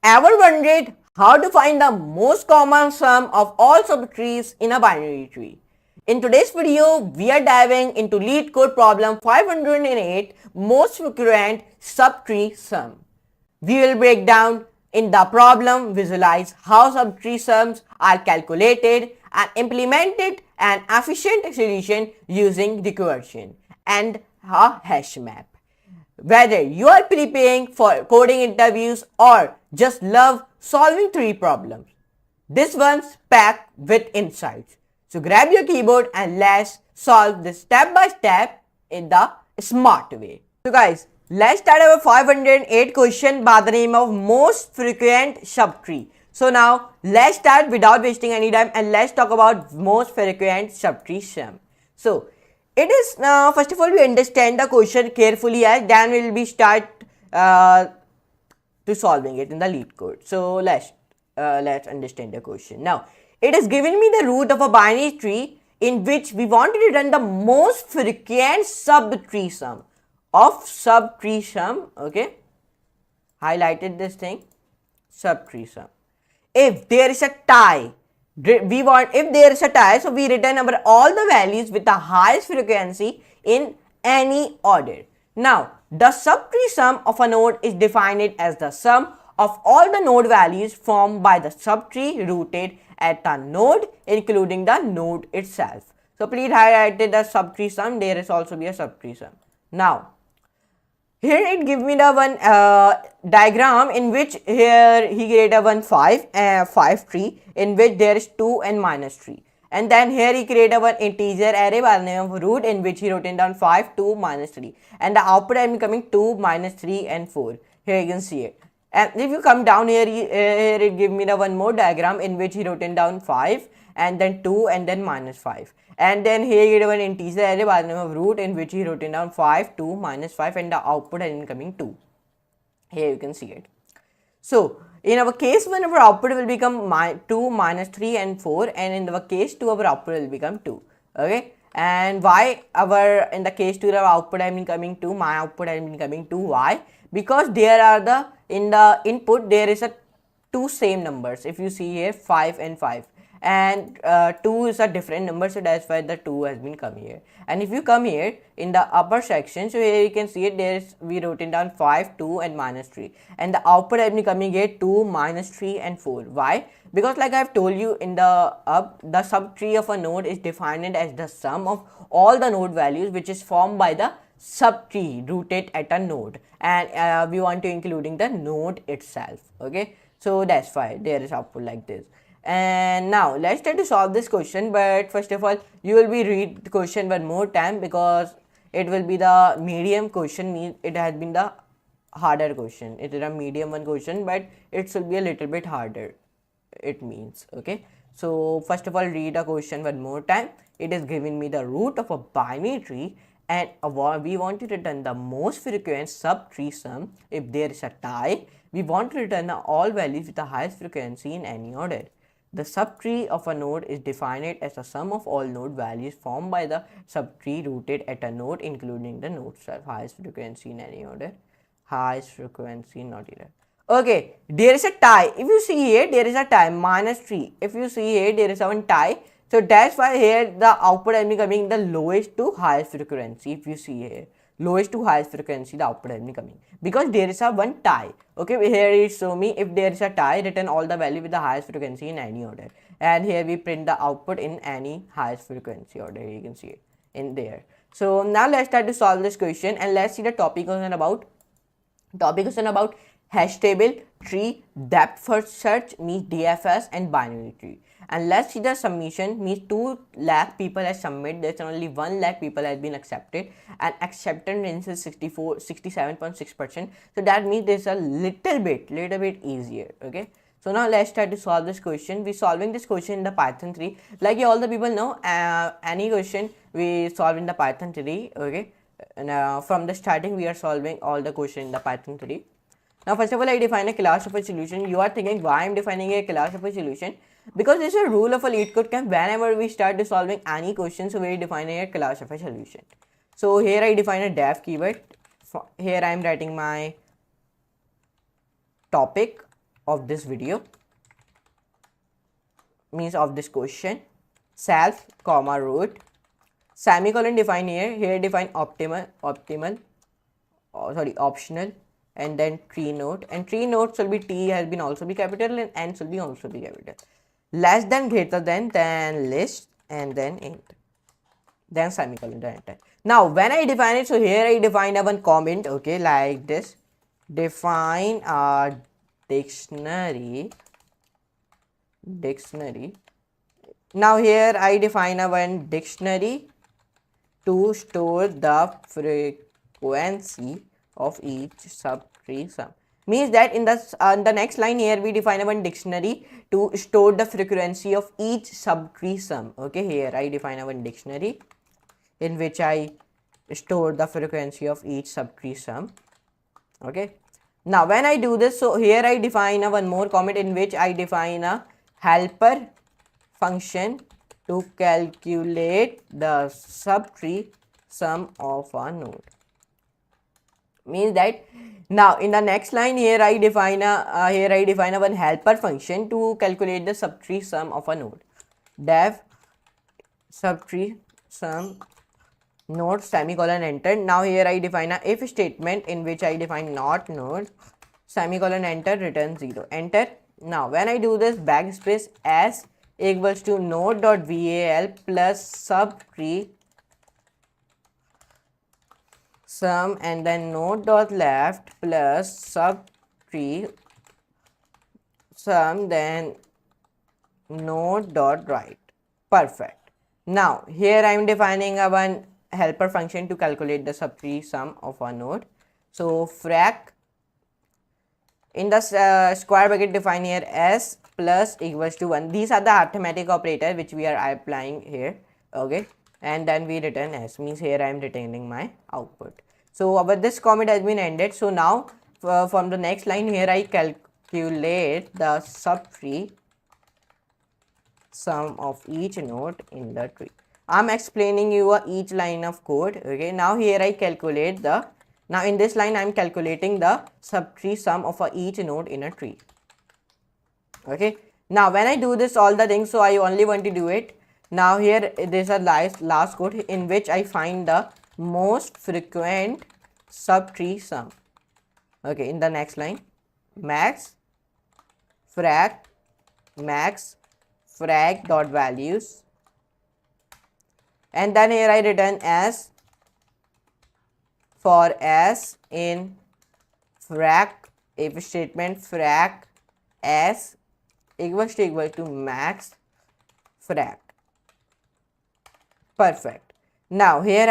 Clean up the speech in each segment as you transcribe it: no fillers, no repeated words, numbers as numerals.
Ever wondered how to find the most common sum of all subtrees in a binary tree? In today's video, we are diving into LeetCode problem 508, most frequent subtree sum. We will break down in the problem, visualize how subtree sums are calculated and implemented an efficient solution using recursion and a hash map. Whether you are preparing for coding interviews or just love solving tree problems, this one's packed with insights. So grab your keyboard and let's solve this step by step in the smart way. So guys, let's start our 508 question by the name of most frequent subtree. So now let's start without wasting any time and let's talk about most frequent subtree sum. So it is first of all we understand the question carefully, and then we will be start to solving it in the LeetCode. So let's understand the question. Now it has given me the root of a binary tree in which we want to return the most frequent subtree sum of subtree sum. Okay, highlighted this thing, subtree sum. If there is a tie, if there is a tie, so we return all the values with the highest frequency in any order. Now the subtree sum of a node is defined as the sum of all the node values formed by the subtree rooted at a node, including the node itself. So please highlight the subtree sum. There is also be a subtree sum. Now here it gives me the one diagram in which here he created a 5 tree in which there is 2 and minus 3, and then here he created one integer array by the name of root in which he wrote down 5, 2, minus 3, and the output is becoming 2, minus 3 and 4. Here you can see it. And if you come down here, here it gives me the one more diagram in which he wrote down 5 and then 2 and then minus 5. And then here you get one integer array by the name of root in which he wrote down 5, 2, minus 5, and the output is incoming 2. Here you can see it. So in our case 1, our output will become 2, minus 3 and 4, and in our case 2, our output will become 2. Okay, and why in the case 2 our output has been coming 2, my output has been coming 2? Why? Because there are in the input there is a 2 same numbers. If you see here 5 and 5, and 2 is a different number, so that's why the 2 has been come here. And if you come here in the upper section, so here you can see it, there is we wrote it down 5, 2 and minus 3, and the output has been coming here 2, minus 3 and 4. Why? Because like I have told you in the subtree of a node is defined as the sum of all the node values which is formed by the subtree rooted at a node, and we want to including the node itself. Okay, so that's why there is output like this. And now let's try to solve this question, but first of all you will be read the question one more time because it will be the medium question. It has been the harder question. It is a medium one question, but it should be a little bit harder, it means. Okay, so first of all read the question one more time. It is giving me the root of a binary tree and we want to return the most frequent subtree sum. If there is a tie, we want to return all values with the highest frequency in any order. The subtree of a node is defined as the sum of all node values formed by the subtree rooted at a node, including the node itself. Highest frequency in any order. Highest frequency, not error. Okay, there is a tie. If you see here, there is a tie, minus 3. If you see here, there is a one tie. So that's why here the output is becoming the lowest to highest frequency. If you see here, lowest to highest frequency, the output is becoming, because there is a one tie. Okay, here it show me if there is a tie, return all the value with the highest frequency in any order, and here we print the output in any highest frequency order. You can see it in there. So now let's start to solve this question, and let's see the topic question about hash table, tree, depth first search, means DFS, and binary tree. And let's see the submission, means 2 lakh people have submitted this and only 1 lakh people has been accepted, and acceptance is 67.6%. so that means there's a little bit easier. Okay, so now let's try to solve this question. We solving this question in the Python 3. Like all the people know, any question we solve in the Python 3. Okay, and from the starting we are solving all the question in the Python 3. Now first of all I define a class of a solution. You are thinking why I'm defining a class of a solution? Because this is a rule of a LeetCode camp. Whenever we start solving any question, so we define a class of a solution. So here I define a def keyword. Here I am writing my topic, of this video, means of this question, self comma root, semicolon define here define optional, and then tree node, and tree node shall be t has been also be capital and n shall be also be capital, less than greater than list, and then int, then semicolon, then enter. Now when I define it, so here I define a one comment, okay, like this, define a dictionary. Now here I define a one dictionary to store the frequency of each subtree sum. Means that in the next line here we define a one dictionary to store the frequency of each subtree sum. Okay, here I define a one dictionary in which I store the frequency of each subtree sum. Okay, now when I do this, so here I define a one more comment in which I define a helper function to calculate the subtree sum of a node. Means that now in the next line here I define a one helper function to calculate the subtree sum of a node. Def subtree sum node semicolon enter. Now here I define a if statement in which I define not node semicolon enter return 0 enter. Now when I do this, backspace s equals to node.val plus subtree sum, and then node.left plus subtree sum, then node.right. Perfect. Now here I am defining a one helper function to calculate the subtree sum of a node. So frac in the square bracket define here s plus equals to 1. These are the arithmetic operator which we are applying here. Okay, and then we return s, means here I am returning my output. So our this comment has been ended. So now from the next line here I calculate the subtree sum of each node in the tree. I am explaining you each line of code. Okay, now here I calculate the, now in this line I am calculating the subtree sum of each node in a tree. Okay, now when I do this all the things, so I only want to do it. Now here there's a last code in which I find the most frequent subtree sum. Okay, in the next line, max frac dot values, and then here I return s for s in frac if statement frac s equal to max frac. Perfect. Now here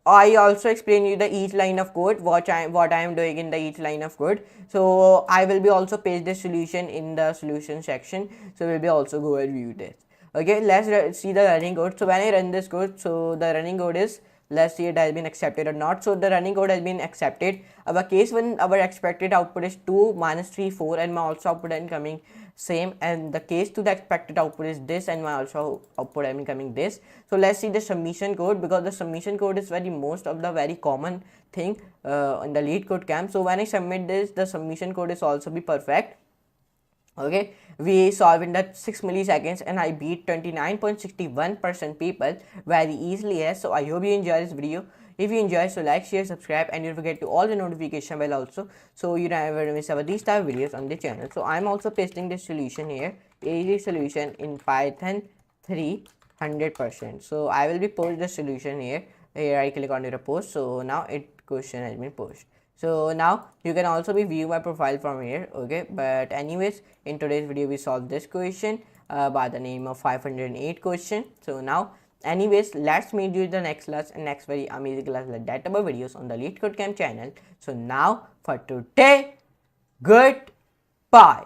I also explain you the each line of code, what I am doing in the each line of code. So I will be also paste the solution in the solution section, so we'll be also go and view this. Okay, let's see the running code. So when I run this code, so the running code is, let's see it has been accepted or not. So the running code has been accepted. Our case when our expected output is 2 minus 3 4, and my also output is coming same, and the case to the expected output is this, and my also output is coming this. So let's see the submission code, because the submission code is most of the very common thing in the LeetCode camp. So when I submit this, the submission code is also be perfect. Okay, we solve in that 6 milliseconds, and I beat 29.61% people very easily. Yes, so I hope you enjoy this video. If you enjoy, so like, share, subscribe, and don't forget to all the notification bell also, so you never miss our these type of videos on the channel. So I'm also pasting this solution here, easy solution in Python 3 100%. So I will be post the solution here. Here I click on the post. So now it question has been posted. So now you can also be view my profile from here. Okay, but anyways, in today's video we solved this question by the name of 508 question. So now anyways, let's meet you in the next class and next very amazing class like that about videos on the LeetCode Camp channel. So now for today, goodbye.